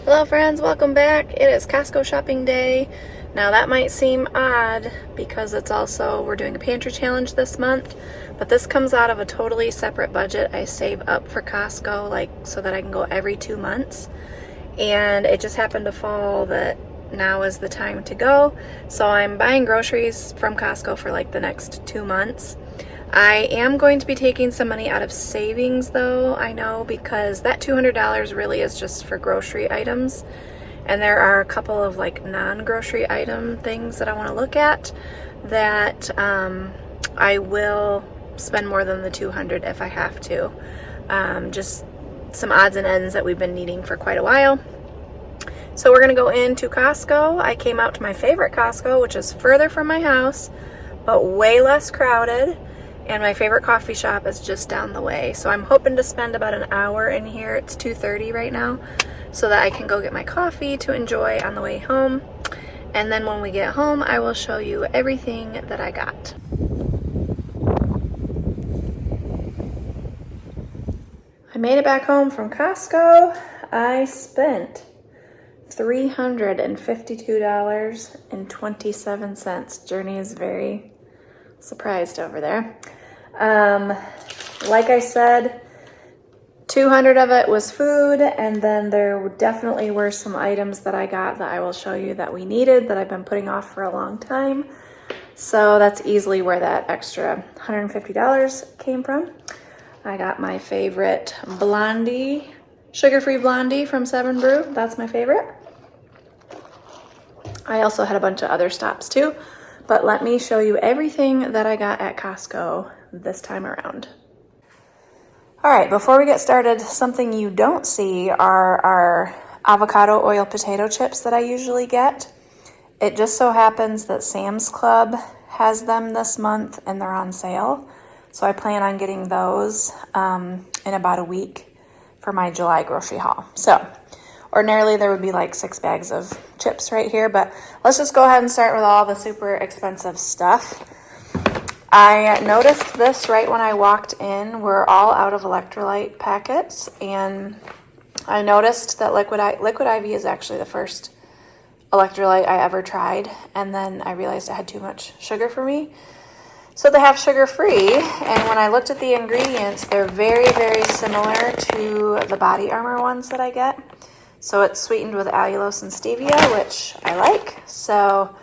Hello friends, welcome back. It is Costco shopping day. Now that might seem odd because it's also, we're doing a pantry challenge this month, but this comes out of a totally separate budget. I save up for Costco so that I can go every 2 months. And it just happened to fall that now is the time to go. So I'm buying groceries from Costco for the next 2 months. I am going to be taking some money out of savings though, I know, because that $200 really is just for grocery items. And there are a couple of non-grocery item things that I want to look at that I will spend more than the $200 if I have to. Just some odds and ends that we've been needing for quite a while. So we're gonna go into Costco. I came out to my favorite Costco, which is further from my house, but way less crowded. And my favorite coffee shop is just down the way. So I'm hoping to spend about an hour in here. It's 2:30 right now, so that I can go get my coffee to enjoy on the way home. And then when we get home, I will show you everything that I got. I made it back home from Costco. I spent $352.27. Journey is very surprised over there. Like I said, 200 of it was food, and then there definitely were some items that I got that I will show you that we needed that I've been putting off for a long time. So that's easily where that extra $150 came from. I got my favorite blondie, sugar-free blondie from 7 Brew. That's my favorite. I also had a bunch of other stops too, but let me show you everything that I got at Costco this time around. All right, before we get started, something you don't see are our avocado oil potato chips that I usually get. It just so happens that Sam's Club has them this month and they're on sale. So I plan on getting those in about a week for my July grocery haul. So ordinarily there would be 6 bags of chips right here, but let's just go ahead and start with all the super expensive stuff. I noticed this right when I walked in. We're all out of electrolyte packets, and I noticed that Liquid IV is actually the first electrolyte I ever tried, and then I realized it had too much sugar for me. So they have sugar-free, and when I looked at the ingredients, they're very, very similar to the Body Armor ones that I get. So it's sweetened with allulose and stevia, which I like. So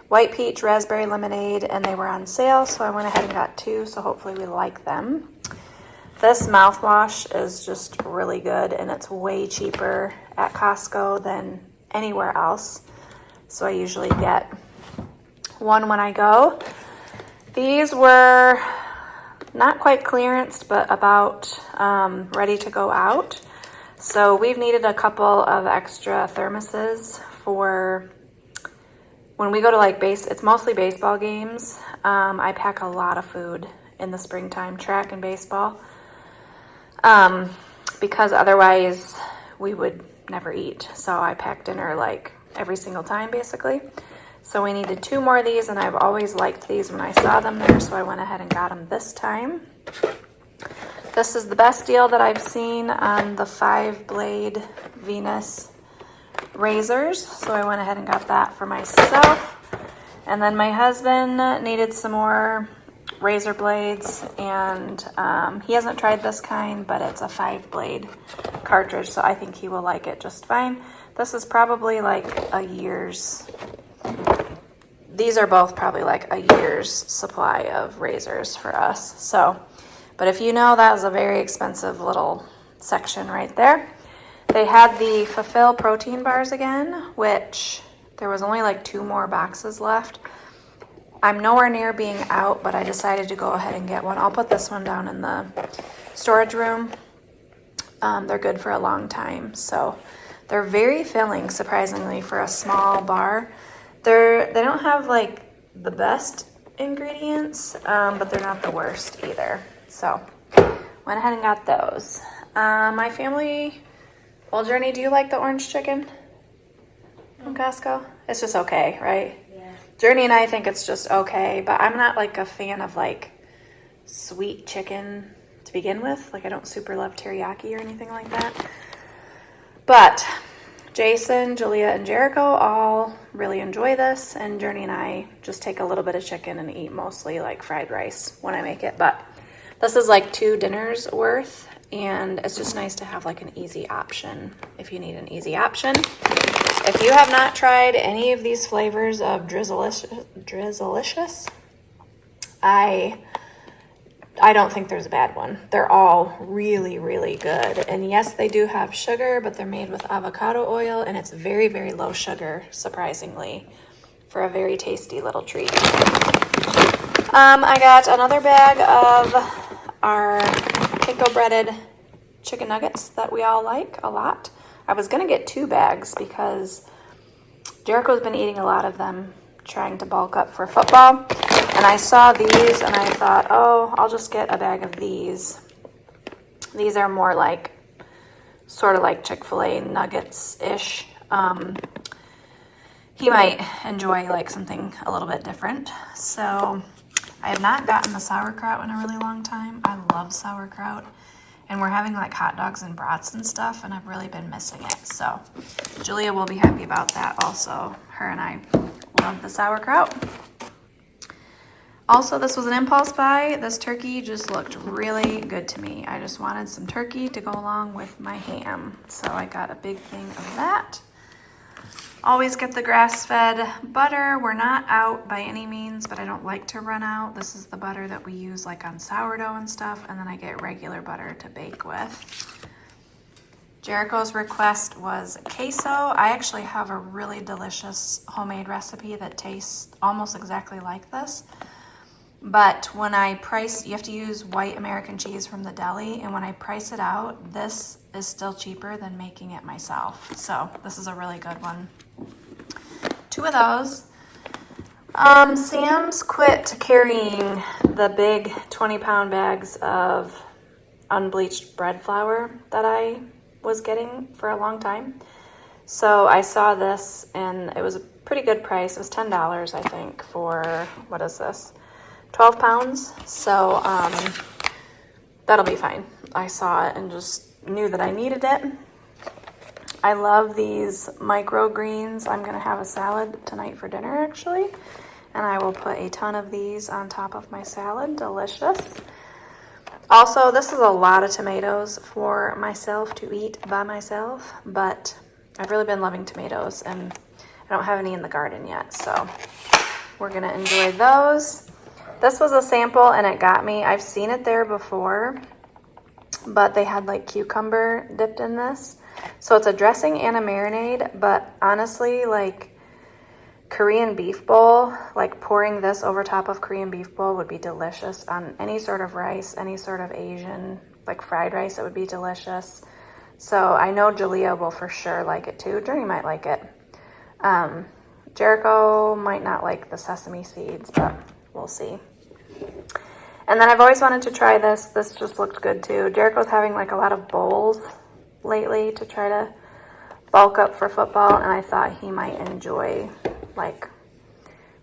white peach, raspberry lemonade, and they were on sale, so I went ahead and got 2, so hopefully we like them. This mouthwash is just really good, and it's way cheaper at Costco than anywhere else. So I usually get 1 when I go. These were not quite clearanced, but about ready to go out. So we've needed a couple of extra thermoses for when we go to it's mostly baseball games. I pack a lot of food in the springtime, track and baseball, because otherwise we would never eat. So I pack dinner every single time basically. So we needed 2 more of these, and I've always liked these when I saw them there, so I went ahead and got them this time. This is the best deal that I've seen on the 5-blade Venus razors, so I went ahead and got that for myself. And then my husband needed some more razor blades, and he hasn't tried this kind, but it's a 5-blade cartridge, so I think he will like it just fine. This is probably a year's, these are both probably a year's supply of razors for us. So, but if you know, that was a very expensive little section right there. They had the Fulfill protein bars again, which there was only 2 more boxes left. I'm nowhere near being out, but I decided to go ahead and get one. I'll put this one down in the storage room. They're good for a long time. So they're very filling, surprisingly, for a small bar. They don't have the best ingredients, but they're not the worst either. So went ahead and got those. My family, well, Journey, do you like the orange chicken from Costco? It's just okay, right? Yeah. Journey and I think it's just okay, but I'm not a fan of sweet chicken to begin with. I don't super love teriyaki or anything like that. But Jason, Julia, and Jericho all really enjoy this, and Journey and I just take a little bit of chicken and eat mostly like fried rice when I make it. But this is like 2 dinners worth, and it's just nice to have like an easy option if you need an easy option. If you have not tried any of these flavors of Drizzlicious, I don't think there's a bad one. They're all really, really good. And yes, they do have sugar, but they're made with avocado oil, and it's very, very low sugar, surprisingly, for a very tasty little treat. I got another bag of our panko breaded chicken nuggets that we all like a lot. I was gonna get 2 bags because Jericho's been eating a lot of them, trying to bulk up for football. And I saw these and I thought, oh, I'll just get a bag of these. These are more like, sort of like Chick-fil-A nuggets-ish. He might enjoy like something a little bit different. So I have not gotten the sauerkraut in a really long time. I love sauerkraut. And we're having like hot dogs and brats and stuff, and I've really been missing it. So Julia will be happy about that also. Her and I love the sauerkraut. Also, this was an impulse buy. This turkey just looked really good to me. I just wanted some turkey to go along with my ham. So I got a big thing of that. Always get the grass-fed butter. We're not out by any means, but I don't like to run out. This is the butter that we use like on sourdough and stuff, and then I get regular butter to bake with. Jericho's request was queso. I actually have a really delicious homemade recipe that tastes almost exactly like this. But when I price, you have to use white American cheese from the deli, and when I price it out, this is still cheaper than making it myself. So this is a really good one. 2 of those. Sam's quit carrying the big 20-pound bags of unbleached bread flour that I was getting for a long time. So I saw this, and it was a pretty good price. It was $10, I think, for, what is this? 12 pounds, so that'll be fine. I saw it and just knew that I needed it. I love these microgreens. I'm gonna have a salad tonight for dinner, actually, and I will put a ton of these on top of my salad. Delicious. Also, this is a lot of tomatoes for myself to eat by myself, but I've really been loving tomatoes, and I don't have any in the garden yet, so we're gonna enjoy those. This was a sample and it got me. I've seen it there before, but they had like cucumber dipped in this. So it's a dressing and a marinade, but honestly, like Korean beef bowl, like pouring this over top of Korean beef bowl would be delicious on any sort of rice, any sort of Asian, like fried rice, it would be delicious. So I know Julia will for sure like it too. Journey might like it. Jericho might not like the sesame seeds, but we'll see. And then I've always wanted to try this. This just looked good too. Jericho's having like a lot of bowls lately to try to bulk up for football, and I thought he might enjoy like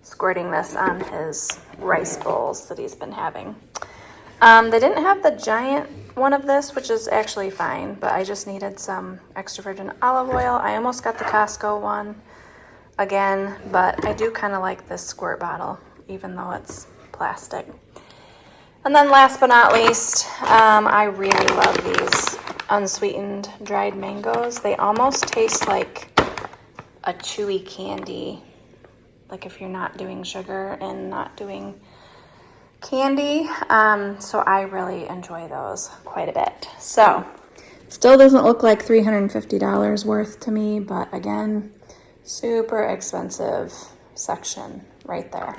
squirting this on his rice bowls that he's been having. They didn't have the giant one of this, which is actually fine, but I just needed some extra virgin olive oil. I almost got the Costco one again, but I do kind of like this squirt bottle, even though it's plastic. And then last but not least, I really love these unsweetened dried mangoes. They almost taste like a chewy candy, like if you're not doing sugar and not doing candy. So I really enjoy those quite a bit. So still doesn't look like $350 worth to me, but again, super expensive section right there.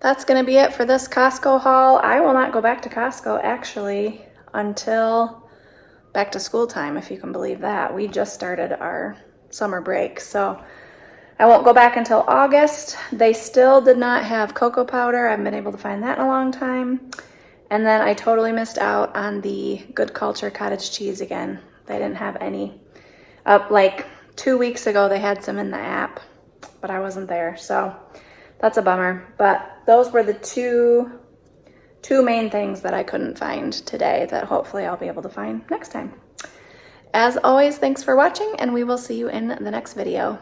That's going to be it for this Costco haul. I will not go back to Costco actually until back to school time, if you can believe that. We just started our summer break, so I won't go back until August. They still did not have cocoa powder. I haven't been able to find that in a long time. And then I totally missed out on the Good Culture cottage cheese again. They didn't have any. Like 2 weeks ago, they had some in the app, but I wasn't there, so that's a bummer. But those were the two main things that I couldn't find today that hopefully I'll be able to find next time. As always, thanks for watching, and we will see you in the next video.